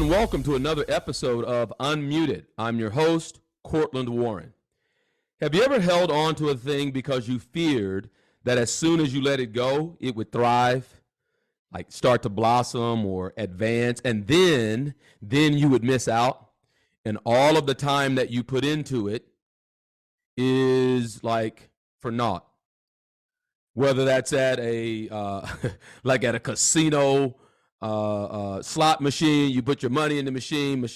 and welcome to another episode of Unmuted. I'm your host, Courtland Warren. Have you ever held on to a thing because you feared that as soon as you let it go, it would thrive, like start to blossom or advance, and then you would miss out, and all of the time that you put into it is like for naught? Whether that's at a like at a casino, slot machine, you put your money in the machine,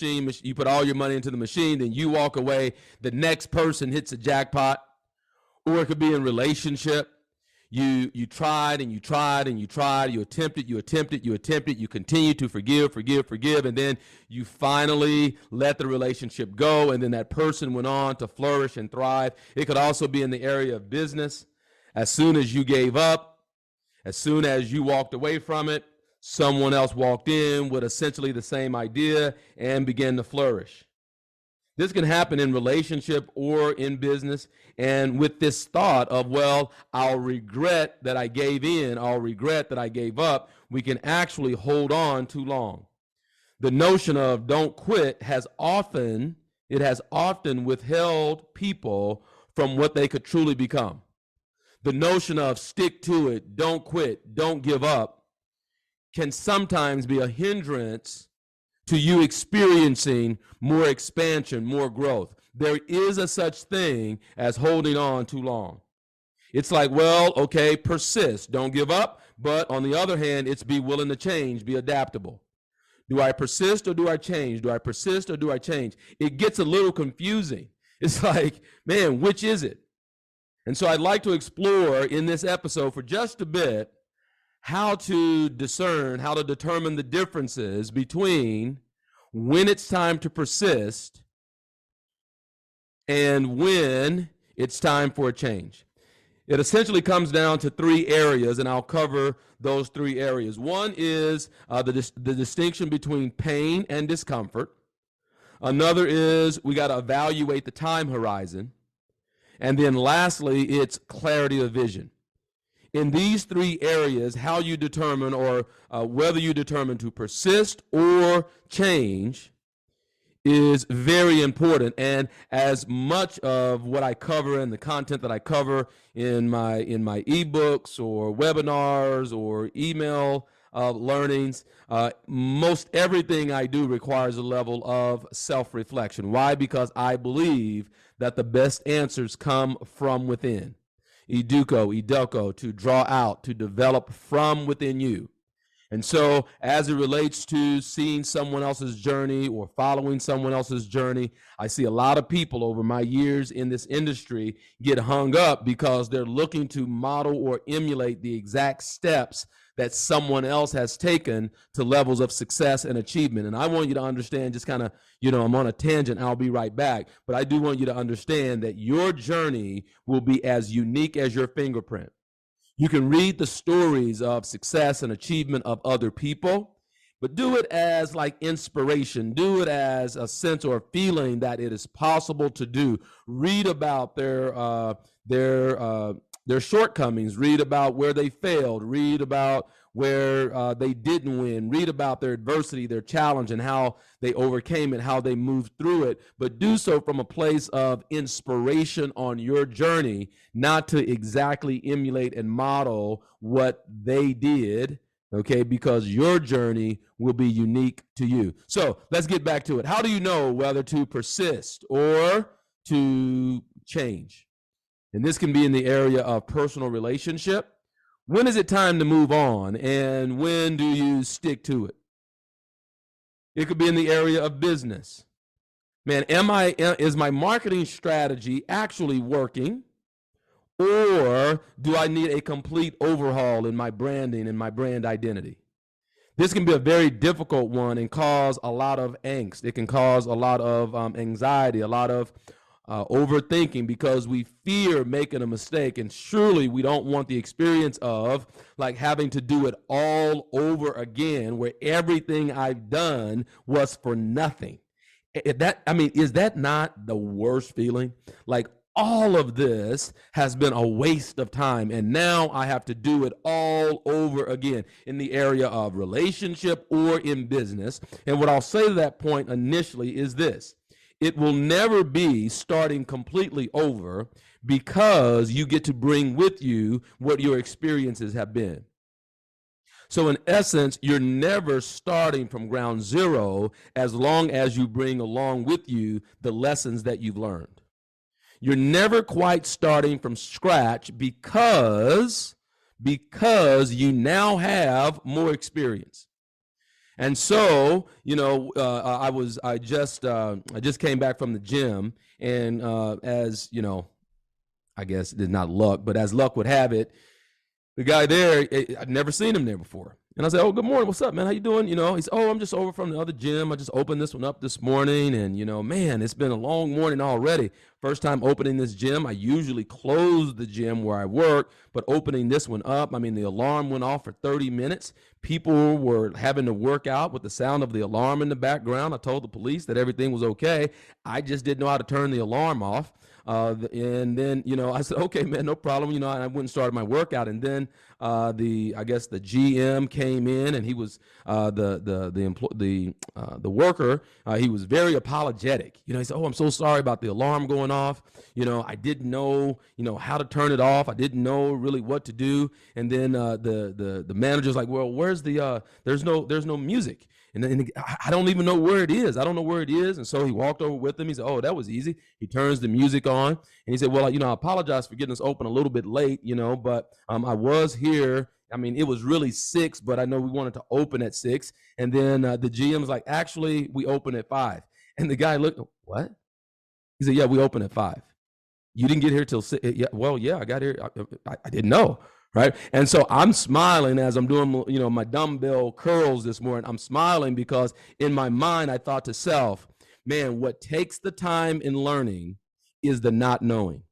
you put all your money into the machine, then you walk away, the next person hits a jackpot. Or it could be in relationship. You tried and you tried and you tried, you attempted, you continue to forgive, and then you finally let the relationship go, and then that person went on to flourish and thrive. It could also be in the area of business. As soon as you gave up, as soon as you walked away from it, someone else walked in with essentially the same idea and began to flourish. This can happen in relationship or in business. And with this thought of, well, I'll regret that I gave in, I'll regret that I gave up, we can actually hold on too long. The notion of don't quit has often withheld people from what they could truly become. The notion of stick to it, don't quit, don't give up, can sometimes be a hindrance to you experiencing more expansion, more growth. There is a such thing as holding on too long. It's like, well, okay, persist, don't give up. But on the other hand, it's be willing to change, be adaptable. Do I persist or do I change? Do I persist or do I change? It gets a little confusing. It's like, man, which is it? And so I'd like to explore in this episode for just a bit how to discern, how to determine the differences between when it's time to persist and when it's time for a change. It essentially comes down to three areas, and I'll cover those three areas. One is the distinction between pain and discomfort. Another is we got to evaluate the time horizon. And then lastly, it's clarity of vision. In these three areas, how you determine or whether you determine to persist or change is very important. And as much of what I cover and the content that I cover in my ebooks or webinars or email learnings, most everything I do requires a level of self-reflection. Why? Because I believe that the best answers come from within. Educo, to draw out, to develop from within you. And so as it relates to seeing someone else's journey or following someone else's journey, I see a lot of people over my years in this industry get hung up because they're looking to model or emulate the exact steps that someone else has taken to levels of success and achievement. And I want you to understand, just kind of, I'm on a tangent, I'll be right back, but I do want you to understand that your journey will be as unique as your fingerprint. You can read the stories of success and achievement of other people, but do it as like inspiration. Do it as a sense or a feeling that it is possible to do. Read about their shortcomings. Read about where they failed. Read about where they didn't win. Read about their adversity, their challenge, and how they overcame it, how they moved through it. But do so from a place of inspiration on your journey, not to exactly emulate and model what they did, okay? Because your journey will be unique to you. So let's get back to it. How do you know whether to persist or to change? And this can be in the area of personal relationship. When is it time to move on, and when do you stick to it? It could be in the area of business. Man, is my marketing strategy actually working, or do I need a complete overhaul in my branding and my brand identity? This can be a very difficult one and cause a lot of angst. It can cause a lot of anxiety, a lot of overthinking, because we fear making a mistake, and surely we don't want the experience of like having to do it all over again, where everything I've done was for nothing. Is that not the worst feeling? Like all of this has been a waste of time, and now I have to do it all over again in the area of relationship or in business. And what I'll say to that point initially is this: it will never be starting completely over, because you get to bring with you what your experiences have been. So in essence, you're never starting from ground zero as long as you bring along with you the lessons that you've learned. You're never quite starting from scratch because you now have more experience. And so, I just came back from the gym, and as you know, I guess it's not luck, but as luck would have it, the guy there, I'd never seen him there before. And I said, "Oh, good morning. What's up, man? How you doing?" He said, "Oh, I'm just over from the other gym. I just opened this one up this morning. And, man, it's been a long morning already. First time opening this gym. I usually close the gym where I work, but opening this one up, I mean, the alarm went off for 30 minutes. People were having to work out with the sound of the alarm in the background. I told the police that everything was okay. I just didn't know how to turn the alarm off. And then, I said, okay, man, no problem. And I went and started my workout. And then the GM came in, and he was the worker. He was very apologetic. He said, "Oh, I'm so sorry about the alarm going off. I didn't know, how to turn it off. I didn't know really what to do." And then the manager's like, "Well, where's there's no music. And I don't even know where it is. I don't know where it is." And so he walked over with him. He said, "Oh, that was easy." He turns the music on, and he said, "Well, I apologize for getting us open a little bit late, but I was here. I mean, it was really 6, but I know we wanted to open at 6. And then the GM's like, "Actually, we open at 5. And the guy looked, "What?" He said, "Yeah, we open at 5. You didn't get here till 6. Yeah, well, yeah, I got here. I didn't know." Right. And so I'm smiling as I'm doing, my dumbbell curls this morning. I'm smiling because in my mind, I thought to self, man, what takes the time in learning is the not knowing.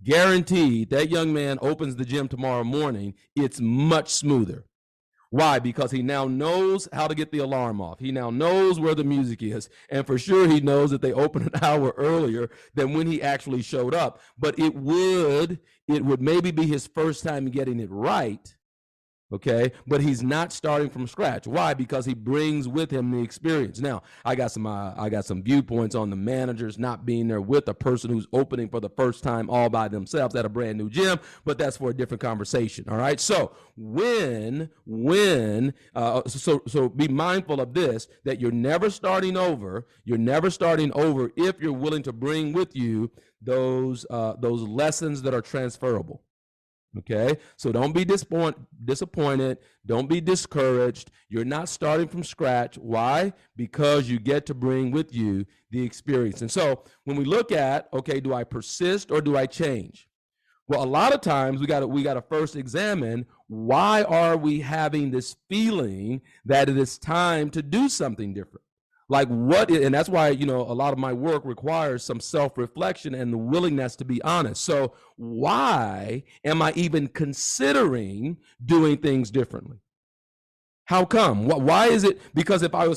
Guaranteed, that young man opens the gym tomorrow morning, it's much smoother. Why? Because he now knows how to get the alarm off. He now knows where the music is. And for sure, he knows that they open an hour earlier than when he actually showed up. But it would maybe be his first time getting it right. Okay, but he's not starting from scratch. Why? Because he brings with him the experience. Now, I got some viewpoints on the managers not being there with a person who's opening for the first time all by themselves at a brand new gym, but that's for a different conversation. All right. So so be mindful of this, that you're never starting over. You're never starting over if you're willing to bring with you those lessons that are transferable. Okay, so don't be disappointed. Don't be discouraged. You're not starting from scratch. Why? Because you get to bring with you the experience. And so when we look at, okay, do I persist or do I change? Well, a lot of times we got to first examine, why are we having this feeling that it is time to do something different? Like and that's why, a lot of my work requires some self-reflection and the willingness to be honest. So why am I even considering doing things differently? How come? Why is it? Because if I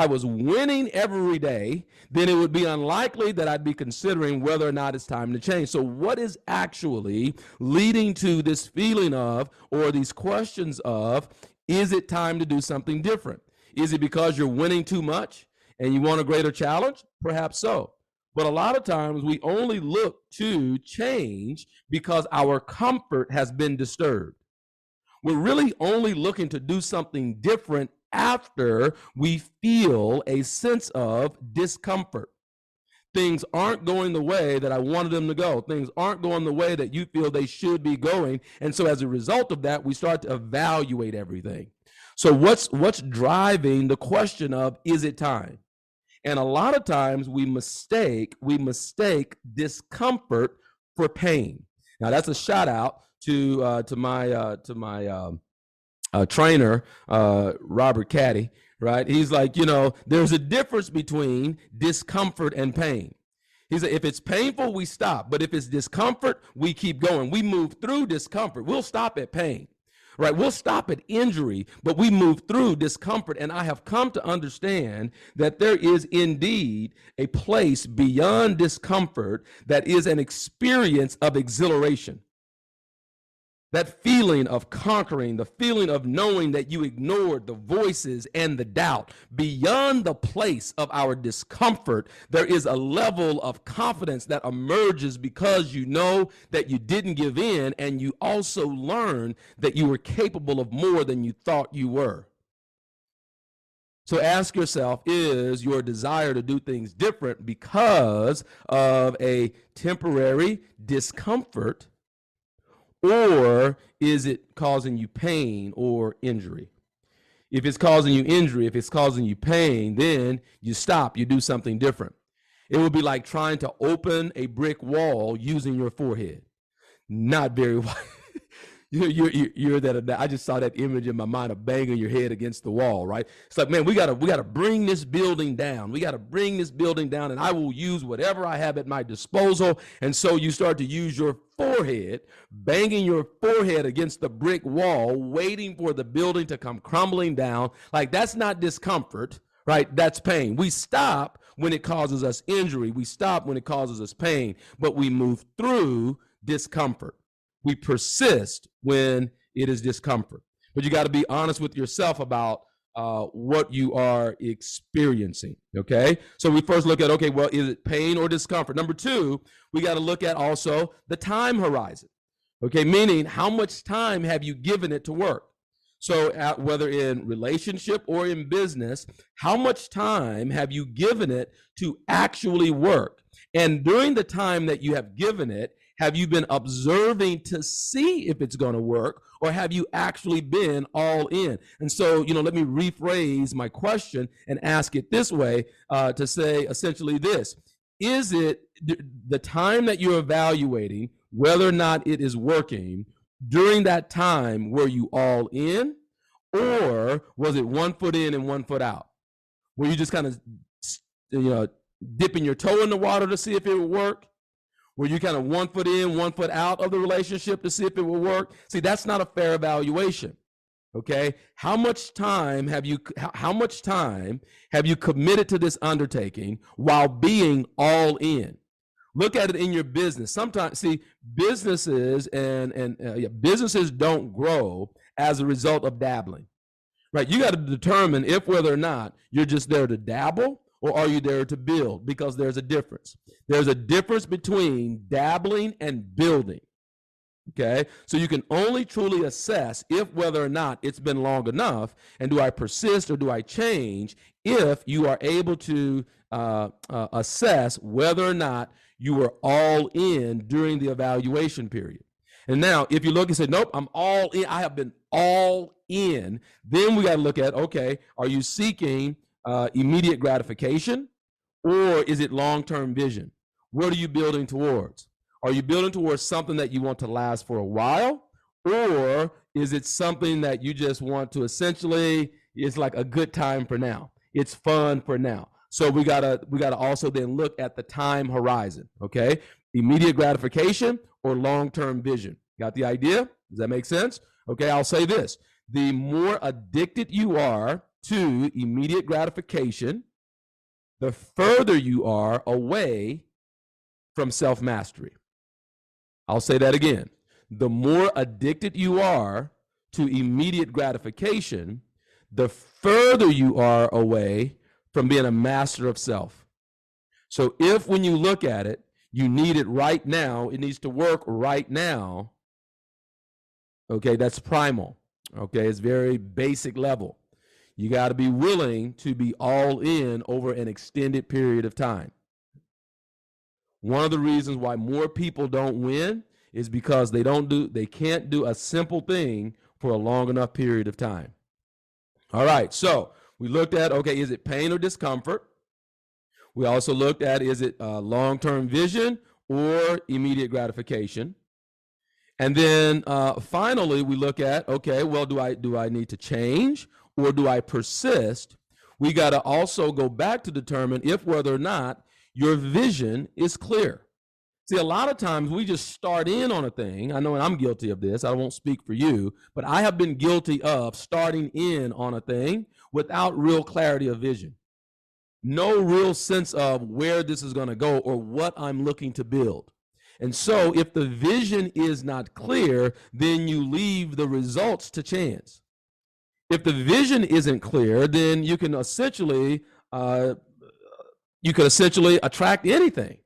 was winning every day, then it would be unlikely that I'd be considering whether or not it's time to change. So what is actually leading to this feeling of, or these questions of, is it time to do something different? Is it because you're winning too much and you want a greater challenge? Perhaps so. But a lot of times we only look to change because our comfort has been disturbed. We're really only looking to do something different after we feel a sense of discomfort. Things aren't going the way that I wanted them to go. Things aren't going the way that you feel they should be going. And so as a result of that, we start to evaluate everything. So what's driving the question of, is it time? And a lot of times we mistake discomfort for pain. Now that's a shout out to my trainer, Robert Caddy, right? He's like, there's a difference between discomfort and pain. He said, if it's painful, we stop. But if it's discomfort, we keep going. We move through discomfort. We'll stop at pain. right? We'll stop at injury, but we move through discomfort. And I have come to understand that there is indeed a place beyond discomfort that is an experience of exhilaration. That feeling of conquering, the feeling of knowing that you ignored the voices and the doubt. Beyond the place of our discomfort, there is a level of confidence that emerges because you know that you didn't give in, and you also learn that you were capable of more than you thought you were. So ask yourself, is your desire to do things different because of a temporary discomfort, or is it causing you pain or injury? If it's causing you injury, if it's causing you pain, then you stop, you do something different. It would be like trying to open a brick wall using your forehead. Not very wise. You're that. I just saw that image in my mind of banging your head against the wall, right? It's like, man, we gotta bring this building down. We gotta bring this building down, and I will use whatever I have at my disposal. And so you start to use your forehead, banging your forehead against the brick wall, waiting for the building to come crumbling down. Like, that's not discomfort, right? That's pain. We stop when it causes us injury. We stop when it causes us pain, but we move through discomfort. We persist when it is discomfort. But you got to be honest with yourself about what you are experiencing, okay? So we first look at, okay, well, is it pain or discomfort? Number two, we got to look at also the time horizon, okay? Meaning, how much time have you given it to work? So whether in relationship or in business, how much time have you given it to actually work? And during the time that you have given it, have you been observing to see if it's going to work, or have you actually been all in? And so, let me rephrase my question and ask it this way, to say essentially this: is it the time that you're evaluating whether or not it is working? During that time, were you all in, or was it 1 foot in and 1 foot out? Were you just kind of, dipping your toe in the water to see if it would work? Were you kind of 1 foot in, 1 foot out of the relationship to see if it will work? See, that's not a fair evaluation. Okay, how much time have you committed to this undertaking while being all in? Look at it in your business. Sometimes, see, businesses businesses don't grow as a result of dabbling, right? You got to determine if whether or not you're just there to dabble, or are you there to build? Because there's a difference. There's a difference between dabbling and building, okay? So you can only truly assess if whether or not it's been long enough, and do I persist or do I change, if you are able to assess whether or not you were all in during the evaluation period. And now, if you look and say, nope, I'm all in, I have been all in, then we got to look at, okay, are you seeking immediate gratification, or is it long-term vision? What are you building towards? Are you building towards something that you want to last for a while, or is it something that you just want to essentially, it's like a good time for now? It's fun for now. So we gotta also then look at the time horizon, okay? Immediate gratification or long-term vision. Got the idea? Does that make sense? Okay, I'll say this. The more addicted you are to immediate gratification, the further you are away from self-mastery. I'll say that again. The more addicted you are to immediate gratification, the further you are away from being a master of self. So if when you look at it, you need it right now, it needs to work right now, okay, that's primal, okay, it's very basic level. You got to be willing to be all in over an extended period of time. One of the reasons why more people don't win is because they can't do a simple thing for a long enough period of time. All right, so we looked at, okay, is it pain or discomfort? We also looked at, is it long-term vision or immediate gratification? And then finally, we look at, okay, well, do I need to change, or do I persist? We got to also go back to determine if whether or not your vision is clear. See, a lot of times we just start in on a thing. I know, and I'm guilty of this. I won't speak for you, but I have been guilty of starting in on a thing without real clarity of vision. No real sense of where this is going to go or what I'm looking to build. And so if the vision is not clear, then you leave the results to chance. If the vision isn't clear, then you can essentially attract anything.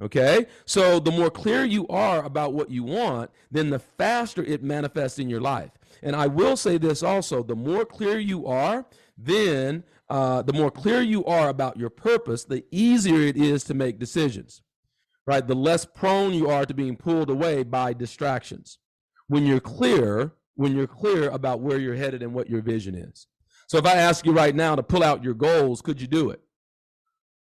Okay, so the more clear you are about what you want, then the faster it manifests in your life. And I will say this also: the more clear you are, then the more clear you are about your purpose, the easier it is to make decisions. Right? The less prone you are to being pulled away by distractions. When you're clear about where you're headed and what your vision is. So if I ask you right now to pull out your goals, could you do it?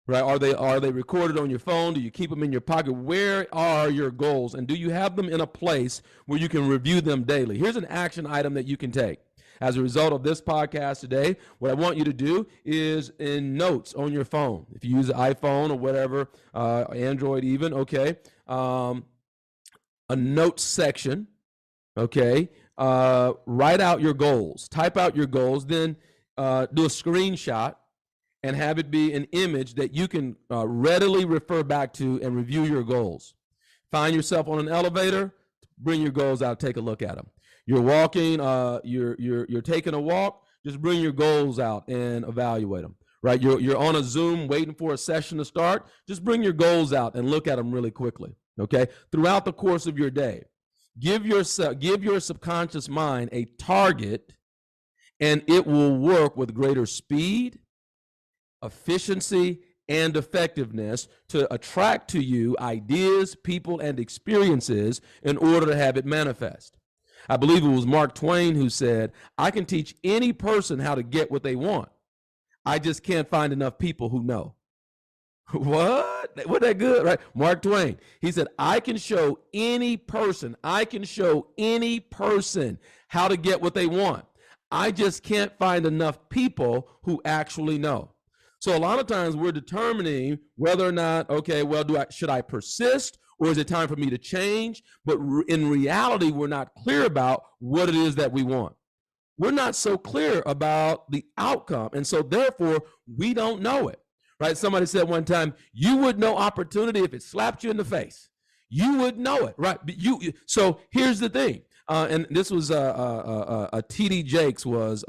Right? Are they recorded on your phone? Do you keep them in your pocket? Where are your goals? And do you have them in a place where you can review them daily? Here's an action item that you can take. As a result of this podcast today, what I want you to do is in notes on your phone. If you use an iPhone or whatever, Android even, okay, a notes section, okay, write out your goals, type out your goals, then do a screenshot and have it be an image that you can readily refer back to and review your goals. Find yourself on an elevator, bring your goals out, take a look at them. You're walking, you're taking a walk, just bring your goals out and evaluate them, right? You're on a Zoom waiting for a session to start, just bring your goals out and look at them really quickly, okay? Throughout the course of your day, give your subconscious mind a target, and it will work with greater speed, efficiency, and effectiveness to attract to you ideas, people, and experiences in order to have it manifest. I believe it was Mark Twain who said, I can teach any person how to get what they want. I just can't find enough people who know. What? Wasn't that good, right? Mark Twain. He said, I can show any person how to get what they want. I just can't find enough people who actually know. So a lot of times we're determining whether or not, okay, well, should I persist, or is it time for me to change? But in reality, we're not clear about what it is that we want. We're not so clear about the outcome. And so therefore, we don't know it, right? Somebody said one time, you would know opportunity if it slapped you in the face. You would know it, right? So here's the thing. And this was TD Jakes was,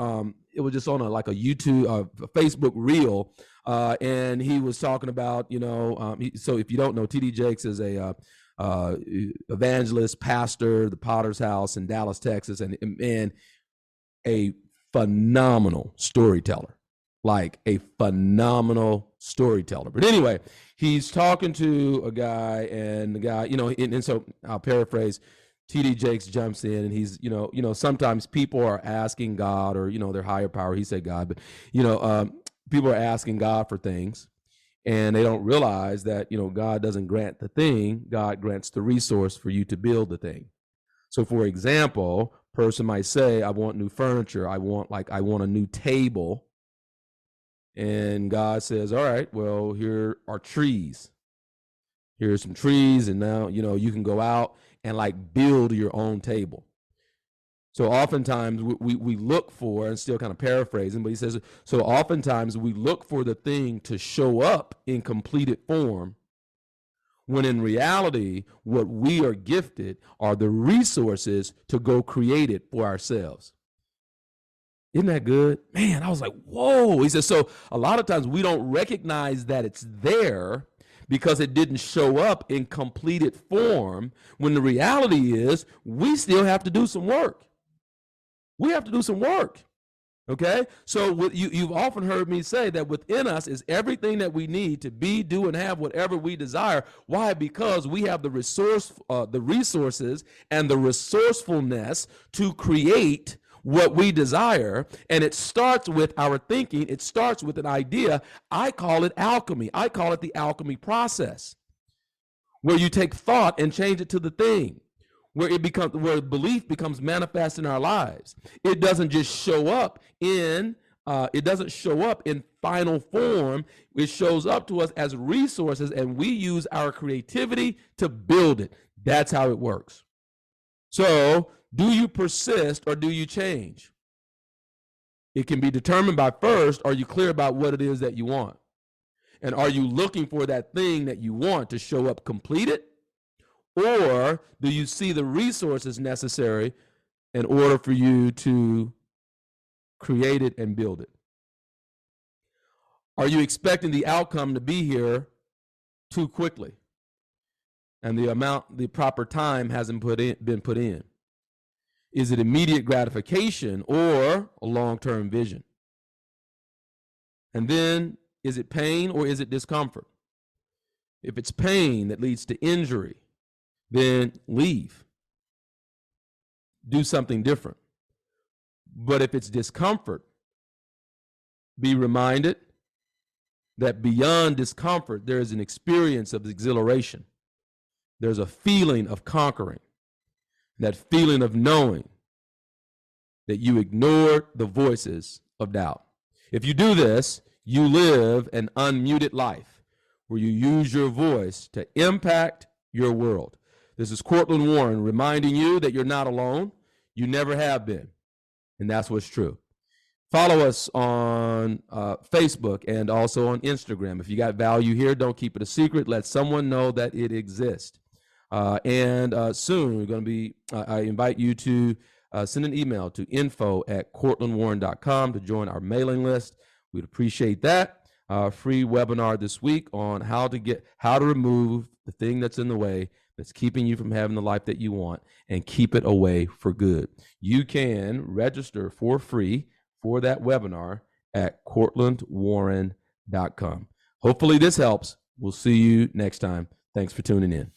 it was just on a YouTube, a Facebook reel. And he was talking about, so if you don't know, TD Jakes is a evangelist, pastor, the Potter's House in Dallas, Texas, and a phenomenal storyteller, But anyway, he's talking to a guy, and the guy, and so I'll paraphrase. TD Jakes jumps in, and he's, sometimes people are asking God or, their higher power. He said God, but, people are asking God for things, and they don't realize that, God doesn't grant the thing. God grants the resource for you to build the thing. So, for example, person might say, I want new furniture. I want a new table. And God says, all right, well, here are trees. Here's some trees, and now, you can go out and build your own table. So oftentimes we look for, and still kind of paraphrasing, but he says, so oftentimes we look for the thing to show up in completed form, when in reality, what we are gifted are the resources to go create it for ourselves. Isn't that good? Man, I was like, whoa. He says, so a lot of times we don't recognize that it's there because it didn't show up in completed form, when the reality is we still have to do some work. We have to do some work, okay? So you've often heard me say that within us is everything that we need to be, do, and have whatever we desire. Why? Because we have the resources and the resourcefulness to create what we desire, and it starts with our thinking. It starts with an idea. I call it alchemy. I call it the alchemy process, where you take thought and change it to the thing, where belief becomes manifest in our lives. It doesn't just show up in it doesn't show up in final form. It shows up to us as resources, and we use our creativity to build it. That's how it works. So, do you persist or do you change? It can be determined by, first, are you clear about what it is that you want? And are you looking for that thing that you want to show up completed? Or do you see the resources necessary in order for you to create it and build it? Are you expecting the outcome to be here too quickly, and the proper time hasn't been put in? Is it immediate gratification or a long-term vision? And then, is it pain or is it discomfort? If it's pain that leads to injury, then leave. Do something different. But if it's discomfort, be reminded that beyond discomfort, there is an experience of exhilaration. There's a feeling of conquering, that feeling of knowing that you ignored the voices of doubt. If you do this, you live an unmuted life where you use your voice to impact your world. This is Courtland Warren reminding you that you're not alone. You never have been. And that's what's true. Follow us on Facebook and also on Instagram. If you got value here, don't keep it a secret. Let someone know that it exists. And soon we're going to be, I invite you to send an email to info@courtlandwarren.com to join our mailing list. We'd appreciate that. Free webinar this week on how to remove the thing that's in the way that's keeping you from having the life that you want and keep it away for good. You can register for free for that webinar at courtlandwarren.com. Hopefully this helps. We'll see you next time. Thanks for tuning in.